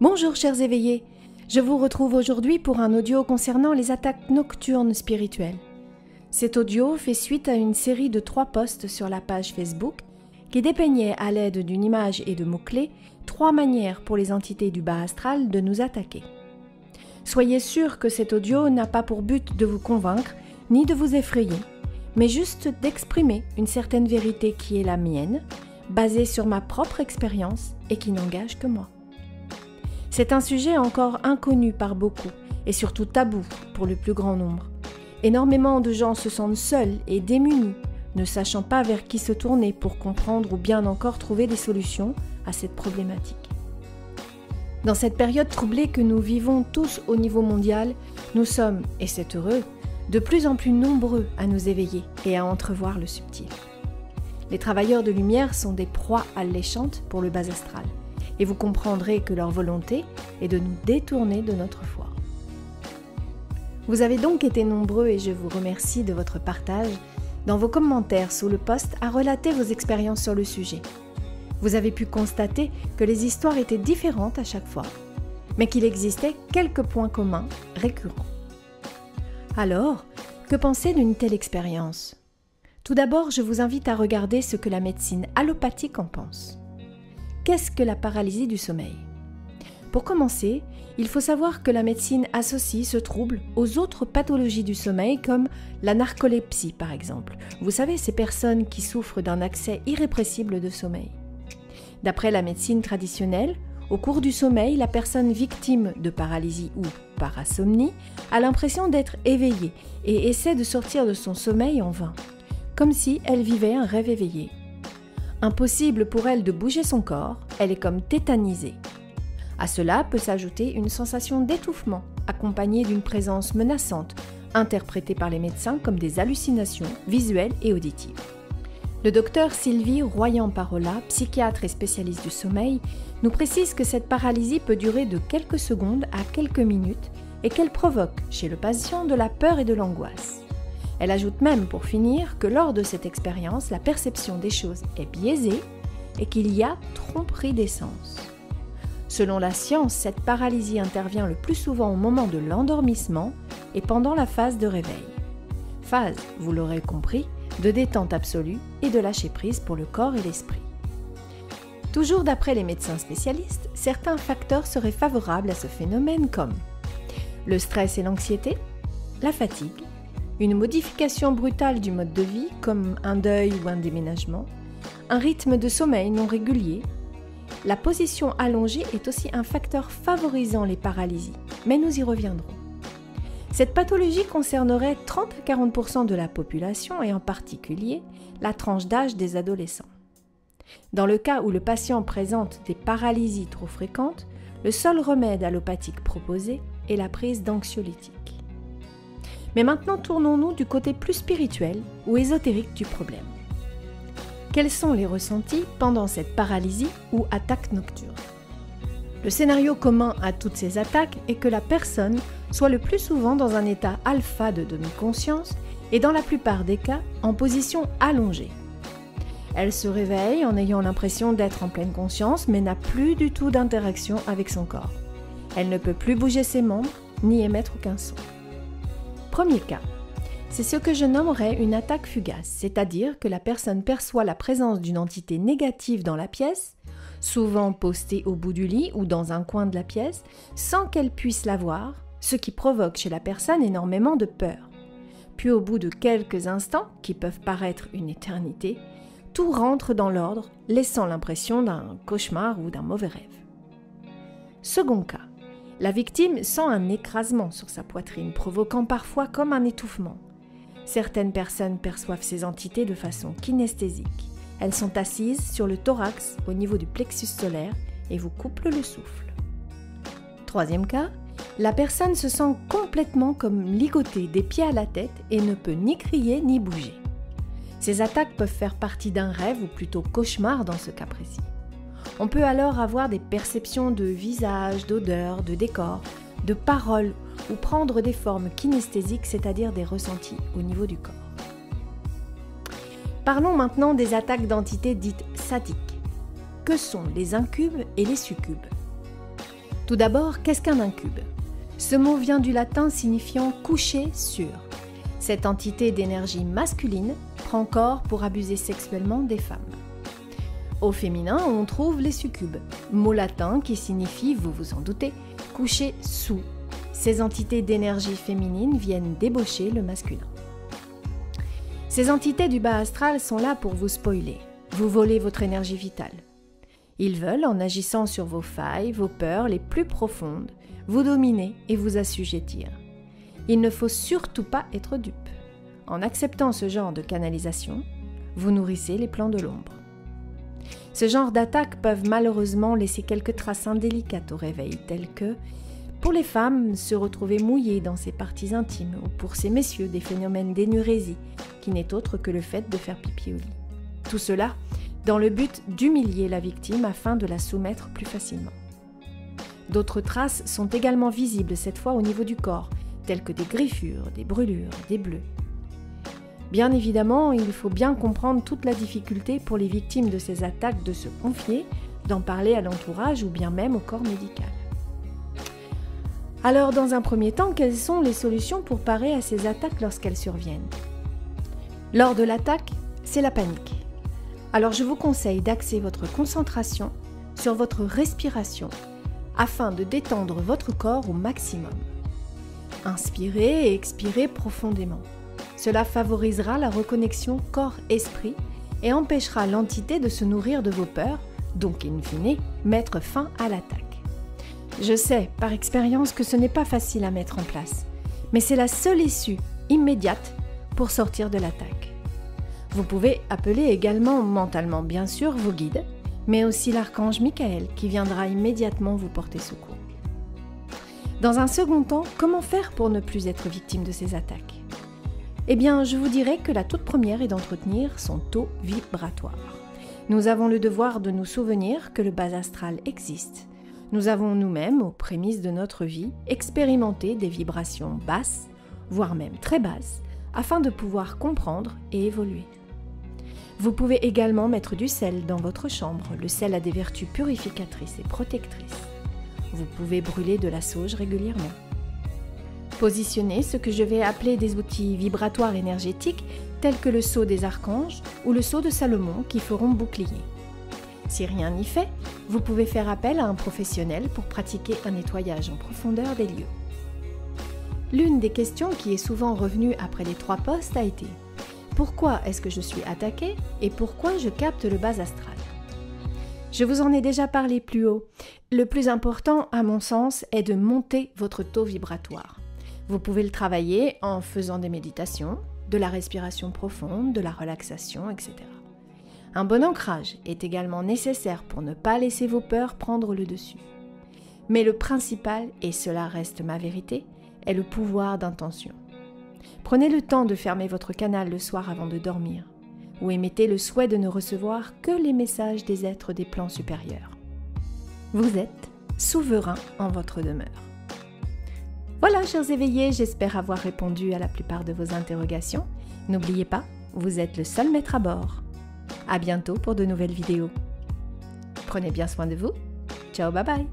Bonjour chers éveillés, je vous retrouve aujourd'hui pour un audio concernant les attaques nocturnes spirituelles. Cet audio fait suite à une série de 3 posts sur la page Facebook qui dépeignaient à l'aide d'une image et de mots-clés 3 manières pour les entités du bas astral de nous attaquer. Soyez sûrs que cet audio n'a pas pour but de vous convaincre ni de vous effrayer, mais juste d'exprimer une certaine vérité qui est la mienne, basée sur ma propre expérience et qui n'engage que moi. C'est un sujet encore inconnu par beaucoup et surtout tabou pour le plus grand nombre. Énormément de gens se sentent seuls et démunis, ne sachant pas vers qui se tourner pour comprendre ou bien encore trouver des solutions à cette problématique. Dans cette période troublée que nous vivons tous au niveau mondial, nous sommes, et c'est heureux, de plus en plus nombreux à nous éveiller et à entrevoir le subtil. Les travailleurs de lumière sont des proies alléchantes pour le bas astral. Et vous comprendrez que leur volonté est de nous détourner de notre foi. Vous avez donc été nombreux et je vous remercie de votre partage dans vos commentaires sous le post à relater vos expériences sur le sujet. Vous avez pu constater que les histoires étaient différentes à chaque fois, mais qu'il existait quelques points communs récurrents. Alors, que penser d'une telle expérience ? Tout d'abord, je vous invite à regarder ce que la médecine allopathique en pense. Qu'est-ce que la paralysie du sommeil ? Pour commencer, il faut savoir que la médecine associe ce trouble aux autres pathologies du sommeil comme la narcolepsie par exemple. Vous savez, ces personnes qui souffrent d'un accès irrépressible de sommeil. D'après la médecine traditionnelle, au cours du sommeil, la personne victime de paralysie ou parasomnie a l'impression d'être éveillée et essaie de sortir de son sommeil en vain, comme si elle vivait un rêve éveillé. Impossible pour elle de bouger son corps, elle est comme tétanisée. À cela peut s'ajouter une sensation d'étouffement, accompagnée d'une présence menaçante, interprétée par les médecins comme des hallucinations visuelles et auditives. Le docteur Sylvie Royan-Parola, psychiatre et spécialiste du sommeil, nous précise que cette paralysie peut durer de quelques secondes à quelques minutes et qu'elle provoque chez le patient de la peur et de l'angoisse. Elle ajoute même, pour finir, que lors de cette expérience, la perception des choses est biaisée et qu'il y a tromperie des sens. Selon la science, cette paralysie intervient le plus souvent au moment de l'endormissement et pendant la phase de réveil. Phase, vous l'aurez compris, de détente absolue et de lâcher prise pour le corps et l'esprit. Toujours d'après les médecins spécialistes, certains facteurs seraient favorables à ce phénomène comme le stress et l'anxiété, la fatigue, une modification brutale du mode de vie, comme un deuil ou un déménagement, un rythme de sommeil non régulier. La position allongée est aussi un facteur favorisant les paralysies, mais nous y reviendrons. Cette pathologie concernerait 30 à 40% de la population et en particulier la tranche d'âge des adolescents. Dans le cas où le patient présente des paralysies trop fréquentes, le seul remède allopathique proposé est la prise d'anxiolytiques. Mais maintenant, tournons-nous du côté plus spirituel ou ésotérique du problème. Quels sont les ressentis pendant cette paralysie ou attaque nocturne ? Le scénario commun à toutes ces attaques est que la personne soit le plus souvent dans un état alpha de demi-conscience et dans la plupart des cas en position allongée. Elle se réveille en ayant l'impression d'être en pleine conscience mais n'a plus du tout d'interaction avec son corps. Elle ne peut plus bouger ses membres ni émettre aucun son. Premier cas, c'est ce que je nommerais une attaque fugace, c'est-à-dire que la personne perçoit la présence d'une entité négative dans la pièce, souvent postée au bout du lit ou dans un coin de la pièce, sans qu'elle puisse la voir, ce qui provoque chez la personne énormément de peur. Puis au bout de quelques instants, qui peuvent paraître une éternité, tout rentre dans l'ordre, laissant l'impression d'un cauchemar ou d'un mauvais rêve. Second cas. La victime sent un écrasement sur sa poitrine, provoquant parfois comme un étouffement. Certaines personnes perçoivent ces entités de façon kinesthésique. Elles sont assises sur le thorax au niveau du plexus solaire et vous coupent le souffle. Troisième cas, la personne se sent complètement comme ligotée des pieds à la tête et ne peut ni crier ni bouger. Ces attaques peuvent faire partie d'un rêve ou plutôt cauchemar dans ce cas précis. On peut alors avoir des perceptions de visage, d'odeur, de décor, de paroles ou prendre des formes kinesthésiques, c'est-à-dire des ressentis au niveau du corps. Parlons maintenant des attaques d'entités dites sadiques. Que sont les incubes et les succubes ? Tout d'abord, qu'est-ce qu'un incube? Ce mot vient du latin signifiant coucher sur. Cette entité d'énergie masculine prend corps pour abuser sexuellement des femmes. Au féminin, on trouve les succubes, mot latin qui signifie, vous vous en doutez, coucher sous. Ces entités d'énergie féminine viennent débaucher le masculin. Ces entités du bas astral sont là pour vous spoiler, vous voler votre énergie vitale. Ils veulent, en agissant sur vos failles, vos peurs les plus profondes, vous dominer et vous assujettir. Il ne faut surtout pas être dupe. En acceptant ce genre de canalisation, vous nourrissez les plans de l'ombre. Ce genre d'attaques peuvent malheureusement laisser quelques traces indélicates au réveil, telles que, pour les femmes, se retrouver mouillées dans ses parties intimes, ou pour ces messieurs, des phénomènes d'énurésie, qui n'est autre que le fait de faire pipi au lit. Tout cela dans le but d'humilier la victime afin de la soumettre plus facilement. D'autres traces sont également visibles cette fois au niveau du corps, telles que des griffures, des brûlures, des bleus. Bien évidemment, il faut bien comprendre toute la difficulté pour les victimes de ces attaques de se confier, d'en parler à l'entourage ou bien même au corps médical. Alors, dans un premier temps, quelles sont les solutions pour parer à ces attaques lorsqu'elles surviennent? Lors de l'attaque, c'est la panique. Alors je vous conseille d'axer votre concentration sur votre respiration afin de détendre votre corps au maximum. Inspirez et expirez profondément. Cela favorisera la reconnexion corps-esprit et empêchera l'entité de se nourrir de vos peurs, donc in fine, mettre fin à l'attaque. Je sais par expérience que ce n'est pas facile à mettre en place, mais c'est la seule issue immédiate pour sortir de l'attaque. Vous pouvez appeler également mentalement bien sûr vos guides, mais aussi l'archange Michael qui viendra immédiatement vous porter secours. Dans un second temps, comment faire pour ne plus être victime de ces attaques? Eh bien, je vous dirais que la toute première est d'entretenir son taux vibratoire. Nous avons le devoir de nous souvenir que le bas astral existe. Nous avons nous-mêmes, aux prémices de notre vie, expérimenté des vibrations basses, voire même très basses, afin de pouvoir comprendre et évoluer. Vous pouvez également mettre du sel dans votre chambre. Le sel a des vertus purificatrices et protectrices. Vous pouvez brûler de la sauge régulièrement. Positionnez ce que je vais appeler des outils vibratoires énergétiques tels que le sceau des archanges ou le sceau de Salomon qui feront bouclier. Si rien n'y fait, vous pouvez faire appel à un professionnel pour pratiquer un nettoyage en profondeur des lieux. L'une des questions qui est souvent revenue après les 3 postes a été: pourquoi est-ce que je suis attaquée et pourquoi je capte le bas astral? Je vous en ai déjà parlé plus haut. Le plus important, à mon sens, est de monter votre taux vibratoire. Vous pouvez le travailler en faisant des méditations, de la respiration profonde, de la relaxation, etc. Un bon ancrage est également nécessaire pour ne pas laisser vos peurs prendre le dessus. Mais le principal, et cela reste ma vérité, est le pouvoir d'intention. Prenez le temps de fermer votre canal le soir avant de dormir, ou émettez le souhait de ne recevoir que les messages des êtres des plans supérieurs. Vous êtes souverain en votre demeure. Voilà, chers éveillés, j'espère avoir répondu à la plupart de vos interrogations. N'oubliez pas, vous êtes le seul maître à bord. À bientôt pour de nouvelles vidéos. Prenez bien soin de vous. Ciao, bye bye.